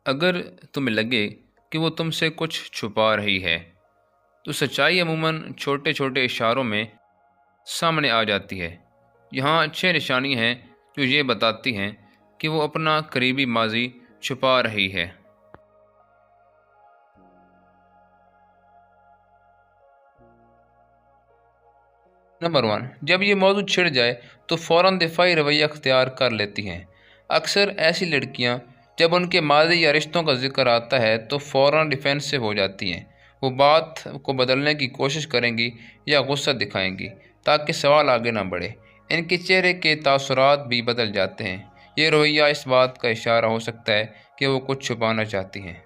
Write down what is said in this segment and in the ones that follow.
اگر تمہیں لگے کہ وہ تم سے کچھ چھپا رہی ہے تو سچائی عموماً چھوٹے چھوٹے اشاروں میں سامنے آ جاتی ہے۔ یہاں 6 نشانی ہیں جو یہ بتاتی ہیں کہ وہ اپنا قریبی ماضی چھپا رہی ہے۔ نمبر 1، جب یہ موضوع چھڑ جائے تو فوراً دفاعی رویہ اختیار کر لیتی ہیں۔ اکثر ایسی لڑکیاں جب ان کے ماضی یا رشتوں کا ذکر آتا ہے تو فوراً ڈیفینسو ہو جاتی ہیں۔ وہ بات کو بدلنے کی کوشش کریں گی یا غصہ دکھائیں گی تاکہ سوال آگے نہ بڑھے۔ ان کے چہرے کے تاثرات بھی بدل جاتے ہیں۔ یہ رویہ اس بات کا اشارہ ہو سکتا ہے کہ وہ کچھ چھپانا چاہتی ہیں۔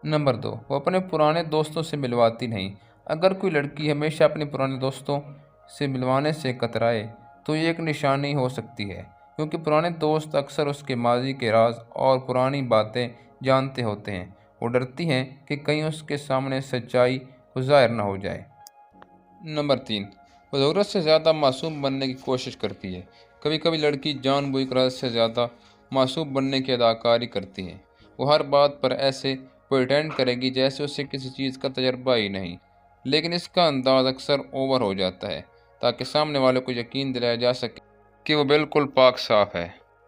نمبر 2، وہ اپنے پرانے دوستوں سے ملواتی نہیں۔ اگر کوئی لڑکی ہمیشہ اپنے پرانے دوستوں سے ملوانے سے کترائے تو یہ ایک نشانی ہو سکتی ہے، کیونکہ پرانے دوست اکثر اس کے ماضی کے راز اور پرانی باتیں جانتے ہوتے ہیں۔ وہ ڈرتی ہیں کہ کہیں اس کے سامنے سچائی کو ظاہر نہ ہو جائے۔ نمبر 3، وہ ضرورت سے زیادہ معصوم بننے کی کوشش کرتی ہے۔ کبھی کبھی لڑکی جان بوجھ کر حد سے زیادہ معصوم بننے کی اداکاری کرتی ہے۔ وہ ہر بات پر ایسے پریٹینڈ کرے گی جیسے اسے کسی چیز کا تجربہ ہی نہیں، لیکن اس کا انداز اکثر اوور ہو جاتا ہے تاکہ سامنے والے کو یقین دلایا جا سکے کہ وہ بالکل پاک صاف ہے۔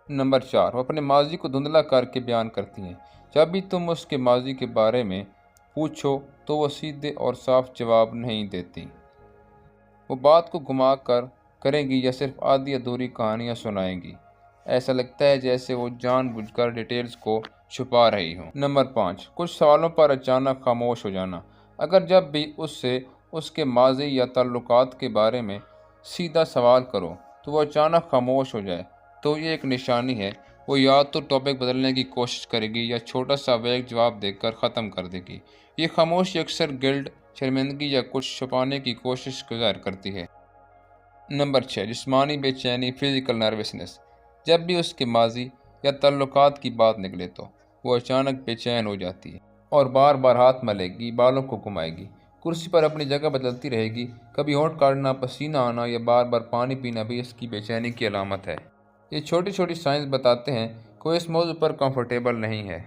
نمبر 4، وہ اپنے ماضی کو دھندلا کر کے بیان کرتی ہیں۔ جب بھی تم اس کے ماضی کے بارے میں پوچھو تو وہ سیدھے اور صاف جواب نہیں دیتی۔ وہ بات کو گھما کر کریں گی یا صرف آدھی ادھوری کہانیاں سنائیں گی۔ ایسا لگتا ہے جیسے وہ جان بوجھ کر ڈیٹیلز کو چھپا رہی ہوں۔ نمبر 5، کچھ سوالوں پر اچانک خاموش ہو جانا۔ اگر جب بھی اس سے اس کے ماضی یا تعلقات کے بارے میں سیدھا سوال کرو تو وہ اچانک خاموش ہو جائے تو یہ ایک نشانی ہے۔ وہ یا تو ٹاپک بدلنے کی کوشش کرے گی یا چھوٹا سا ویگ جواب دے کر ختم کر دے گی۔ یہ خاموشی اکثر گلٹ، شرمندگی یا کچھ چھپانے کی کوشش کو ظاہر کرتی ہے۔ نمبر 6، جسمانی بے چینی، فزیکل نروسنس۔ جب بھی اس کے ماضی یا تعلقات کی بات نکلے تو وہ اچانک بے چین ہو جاتی ہے اور بار بار ہاتھ ملے گی، بالوں کو گھمائے گی، کرسی پر اپنی جگہ بدلتی رہے گی۔ کبھی ہونٹ کاٹنا، پسینہ آنا یا بار بار پانی پینا بھی اس کی بے چینی کی علامت ہے۔ یہ چھوٹی چھوٹی سائنز بتاتے ہیں کہ وہ اس موضوع پر کمفرٹیبل نہیں ہے۔